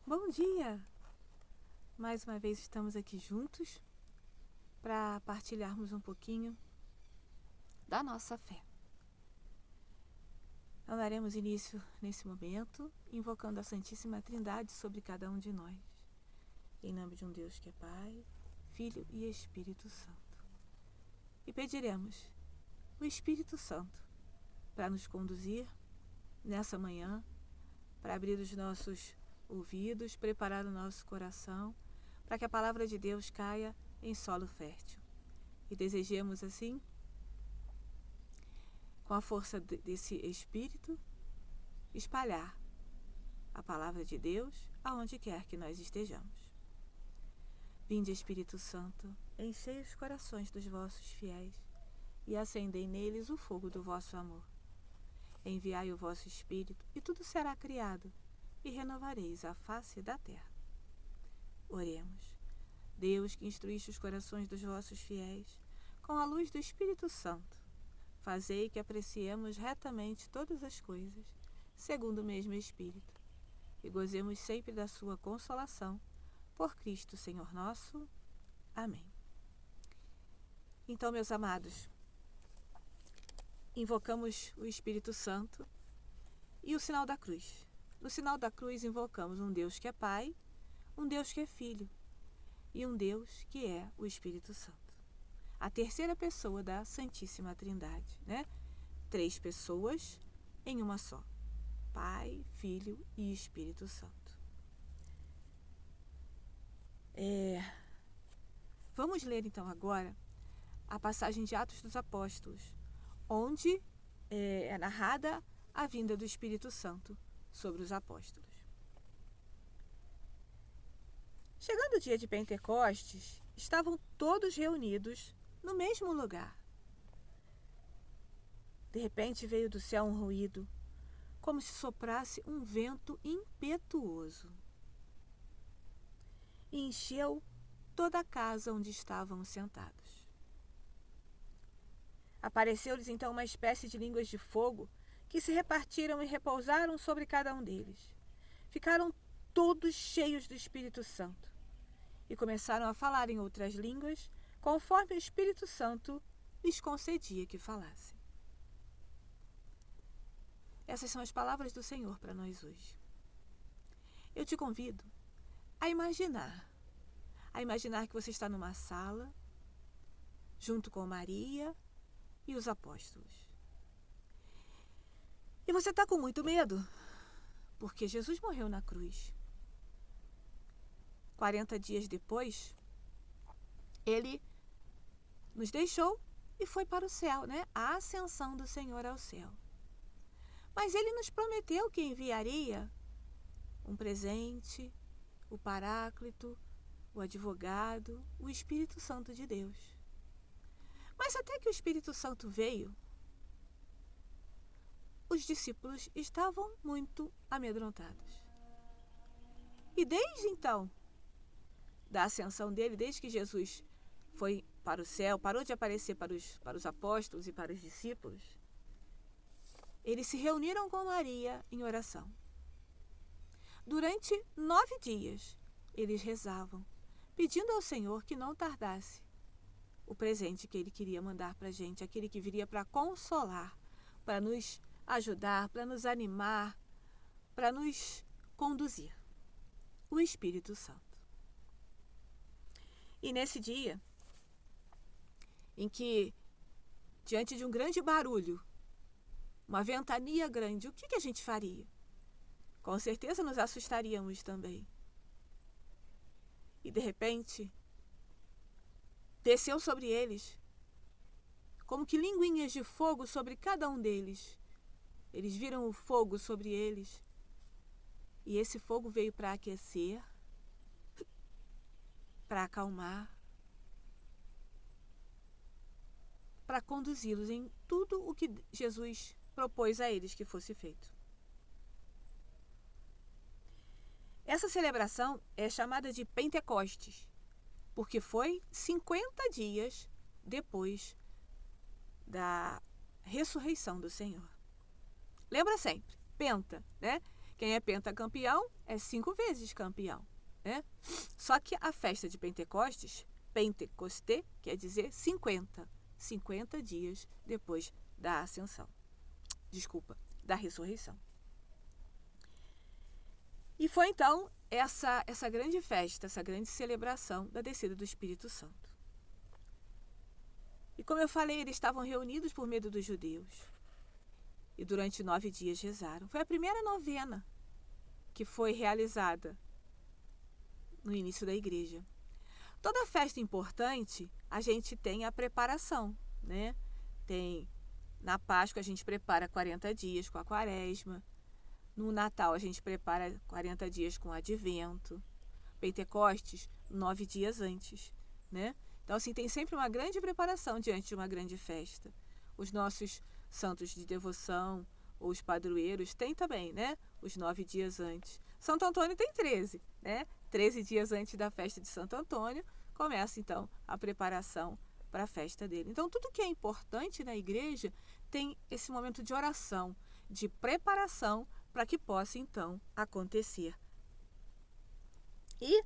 Bom dia! Mais uma vez estamos aqui juntos para partilharmos um pouquinho da nossa fé. Nós daremos início nesse momento, invocando a Santíssima Trindade sobre cada um de nós. Em nome de um Deus que é Pai, Filho e Espírito Santo. E pediremos o Espírito Santo para nos conduzir nessa manhã, para abrir os nossos ouvidos, preparar o nosso coração, para que a palavra de Deus caia em solo fértil. E desejemos assim, com a força desse Espírito, espalhar a palavra de Deus aonde quer que nós estejamos. Vinde, Espírito Santo, enchei os corações dos vossos fiéis e acendei neles o fogo do vosso amor. Enviai o vosso Espírito e tudo será criado e renovareis a face da terra. Oremos. Deus, que instruíste os corações dos vossos fiéis, com a luz do Espírito Santo, fazei que apreciemos retamente todas as coisas, segundo o mesmo Espírito, e gozemos sempre da sua consolação, por Cristo Senhor nosso. Amém. Então, meus amados, invocamos o Espírito Santo e o sinal da cruz. No sinal da cruz invocamos um Deus que é Pai, um Deus que é Filho e um Deus que é o Espírito Santo. A terceira pessoa da Santíssima Trindade, né? 3 pessoas em uma só. Pai, Filho e Espírito Santo. Vamos ler então agora a passagem de Atos dos Apóstolos, onde é narrada a vinda do Espírito Santo sobre os apóstolos. Chegando o dia de Pentecostes, estavam todos reunidos no mesmo lugar. De repente veio do céu um ruído, como se soprasse um vento impetuoso, e encheu toda a casa onde estavam sentados. Apareceu-lhes então uma espécie de línguas de fogo que se repartiram e repousaram sobre cada um deles. Ficaram todos cheios do Espírito Santo e começaram a falar em outras línguas, conforme o Espírito Santo lhes concedia que falassem. Essas são as palavras do Senhor para nós hoje. Eu te convido a imaginar que você está numa sala, junto com Maria e os apóstolos. E você está com muito medo, porque Jesus morreu na cruz. 40 dias depois, ele nos deixou e foi para o céu, né? A ascensão do Senhor ao céu. Mas ele nos prometeu que enviaria um presente, o Paráclito, o advogado, o Espírito Santo de Deus. Mas até que o Espírito Santo veio, os discípulos estavam muito amedrontados. E desde então, da ascensão dele, desde que Jesus foi para o céu, parou de aparecer para os apóstolos e para os discípulos, eles se reuniram com Maria em oração. Durante 9 dias, eles rezavam, pedindo ao Senhor que não tardasse o presente que ele queria mandar para a gente, aquele que viria para consolar, para nos ajudar, para nos animar, para nos conduzir. O Espírito Santo. E nesse dia, em que, diante de um grande barulho, uma ventania grande, o que a gente faria? Com certeza nos assustaríamos também. E de repente, desceu sobre eles, como que linguinhas de fogo sobre cada um deles. Eles viram o fogo sobre eles. E esse fogo veio para aquecer, para acalmar, para conduzi-los em tudo o que Jesus propôs a eles que fosse feito. Essa celebração é chamada de Pentecostes, porque foi 50 dias depois da ressurreição do Senhor. Lembra sempre, Penta, né? Quem é pentacampeão é 5 vezes campeão, né? Só que a festa de Pentecostes, Pentecosté, quer dizer 50 dias depois da ascensão. Desculpa, da ressurreição. E foi então essa grande festa, essa grande celebração da descida do Espírito Santo. E como eu falei, eles estavam reunidos por medo dos judeus. E durante 9 dias rezaram. Foi a primeira novena que foi realizada no início da igreja. Toda festa importante, a gente tem a preparação, né? Na Páscoa a gente prepara 40 dias com a Quaresma. No Natal a gente prepara 40 dias com o Advento. Pentecostes, 9 dias antes, né? Então, assim, tem sempre uma grande preparação diante de uma grande festa. Os nossos santos de devoção, ou os padroeiros, têm também, né? Os 9 dias antes. Santo Antônio tem 13, né? 13 dias antes da festa de Santo Antônio, começa, então, a preparação para a festa dele. Então, tudo que é importante na igreja tem esse momento de oração, de preparação, para que possa, então, acontecer. E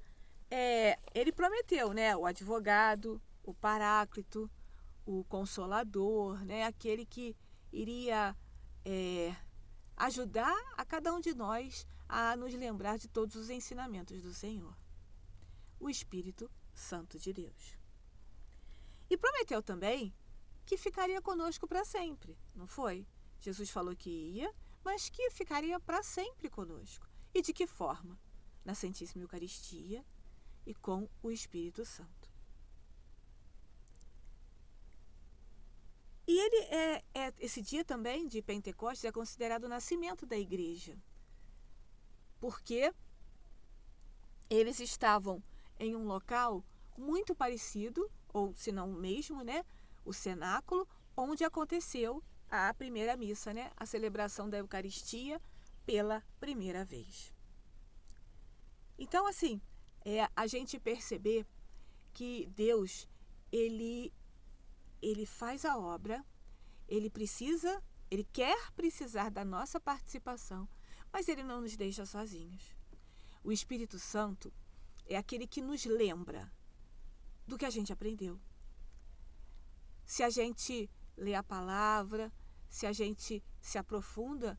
ele prometeu, né? O advogado, o paráclito, o consolador, né? Aquele que iria ajudar a cada um de nós a nos lembrar de todos os ensinamentos do Senhor. O Espírito Santo de Deus. E prometeu também que ficaria conosco para sempre, não foi? Jesus falou que ia, mas que ficaria para sempre conosco. E de que forma? Na Santíssima Eucaristia e com o Espírito Santo. E esse dia também de Pentecostes é considerado o nascimento da igreja, porque eles estavam em um local muito parecido, ou se não o mesmo, né, o cenáculo, onde aconteceu a primeira missa, né, a celebração da Eucaristia pela primeira vez. Então, assim, a gente perceber que Deus, ele faz a obra, ele quer precisar da nossa participação, mas ele não nos deixa sozinhos. O Espírito Santo é aquele que nos lembra do que a gente aprendeu. Se a gente lê a palavra, se a gente se aprofunda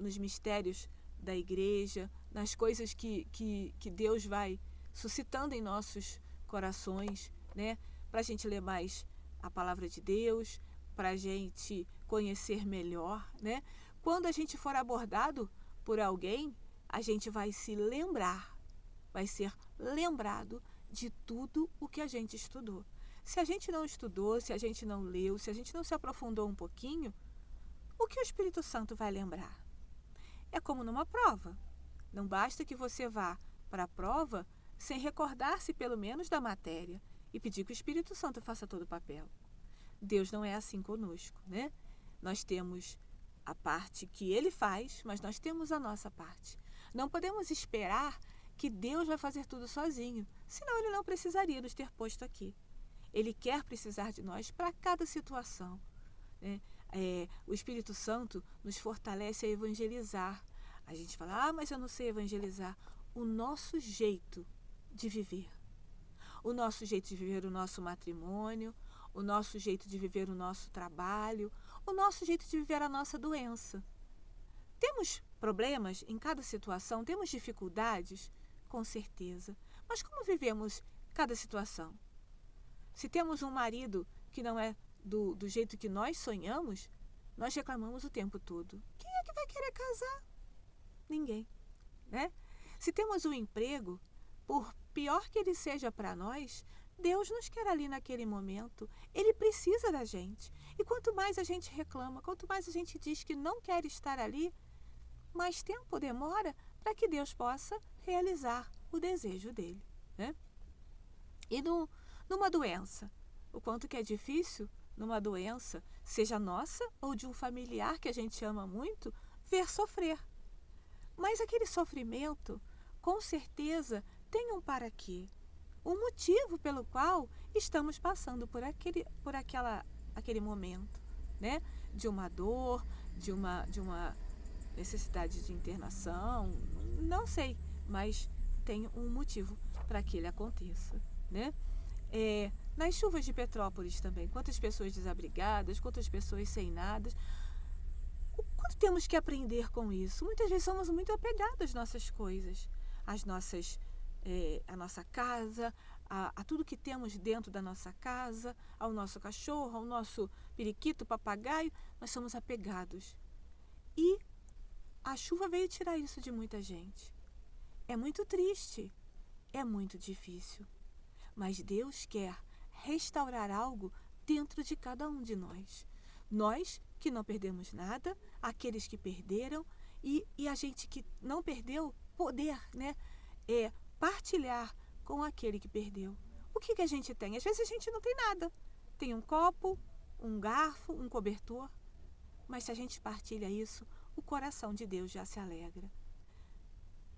nos mistérios da igreja, nas coisas que Deus vai suscitando em nossos corações, né? Para a gente ler mais a palavra de Deus, para a gente conhecer melhor, né? Quando a gente for abordado por alguém, a gente vai se lembrar, vai ser lembrado de tudo o que a gente estudou. Se a gente não estudou, se a gente não leu, se a gente não se aprofundou um pouquinho, o que o Espírito Santo vai lembrar? É como numa prova. Não basta que você vá para a prova sem recordar-se pelo menos da matéria e pedir que o Espírito Santo faça todo o papel. Deus não é assim conosco, né? Nós temos a parte que ele faz, mas nós temos a nossa parte. Não podemos esperar que Deus vai fazer tudo sozinho, senão ele não precisaria nos ter posto aqui. Ele quer precisar de nós para cada situação, né? O Espírito Santo nos fortalece a evangelizar. A gente fala, mas eu não sei evangelizar. O nosso jeito de viver. O nosso jeito de viver o nosso matrimônio, o nosso jeito de viver o nosso trabalho, o nosso jeito de viver a nossa doença. Temos problemas em cada situação, temos dificuldades, com certeza. Mas como vivemos cada situação? Se temos um marido que não é do jeito que nós sonhamos, nós reclamamos o tempo todo. Quem é que vai querer casar? Ninguém, né? Se temos um emprego, por pior que ele seja para nós, Deus nos quer ali naquele momento. Ele precisa da gente. E quanto mais a gente reclama, quanto mais a gente diz que não quer estar ali, mais tempo demora para que Deus possa realizar o desejo dele, né? E numa doença, o quanto que é difícil numa doença, seja nossa ou de um familiar que a gente ama muito, ver sofrer. Mas aquele sofrimento, com certeza, tem um para quê. Um motivo pelo qual estamos passando por aquele momento, né? De uma dor, de uma necessidade de internação, não sei, mas tem um motivo para que ele aconteça, né? Nas chuvas de Petrópolis também, quantas pessoas desabrigadas, quantas pessoas sem nada. O quanto temos que aprender com isso? Muitas vezes somos muito apegados às nossas coisas, à nossa casa, a tudo que temos dentro da nossa casa, ao nosso cachorro, ao nosso periquito, papagaio. Nós somos apegados. E a chuva veio tirar isso de muita gente. É muito triste, é muito difícil. Mas Deus quer restaurar algo dentro de cada um de nós. Nós que não perdemos nada, aqueles que perderam e a gente que não perdeu, poder, né? Partilhar com aquele que perdeu. O que a gente tem? Às vezes a gente não tem nada. Tem um copo, um garfo, um cobertor. Mas se a gente partilha isso, o coração de Deus já se alegra.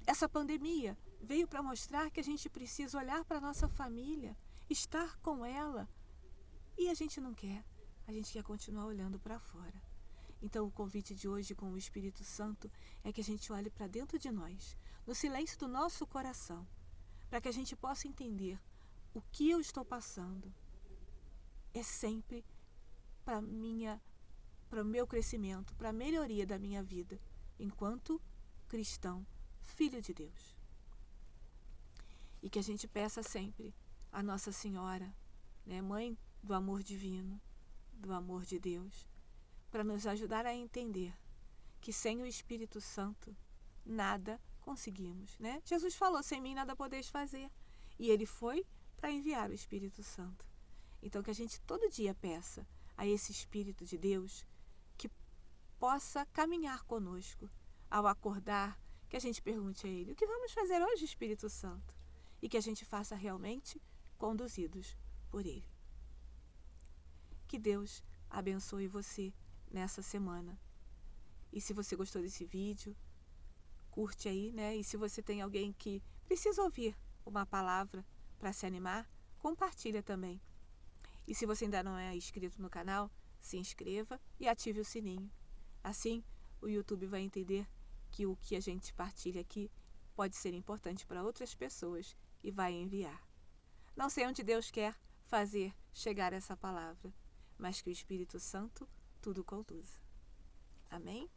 Essa pandemia veio para mostrar que a gente precisa olhar para a nossa família, estar com ela. E a gente não quer. A gente quer continuar olhando para fora. Então o convite de hoje com o Espírito Santo é que a gente olhe para dentro de nós, no silêncio do nosso coração, para que a gente possa entender o que eu estou passando. É sempre para o meu crescimento, para a melhoria da minha vida, enquanto cristão, filho de Deus. E que a gente peça sempre a Nossa Senhora, né, Mãe do amor divino, do amor de Deus, para nos ajudar a entender que sem o Espírito Santo nada conseguimos, né? Jesus falou, sem mim nada podeis fazer. E ele foi para enviar o Espírito Santo. Então que a gente todo dia peça a esse Espírito de Deus que possa caminhar conosco. Ao acordar, que a gente pergunte a ele, o que vamos fazer hoje, Espírito Santo? E que a gente faça realmente conduzidos por ele. Que Deus abençoe você nessa semana. E se você gostou desse vídeo, curte aí, né? E se você tem alguém que precisa ouvir uma palavra para se animar, compartilha também. E se você ainda não é inscrito no canal, se inscreva e ative o sininho. Assim, o YouTube vai entender que o que a gente partilha aqui pode ser importante para outras pessoas e vai enviar. Não sei onde Deus quer fazer chegar essa palavra, mas que o Espírito Santo tudo conduza. Amém?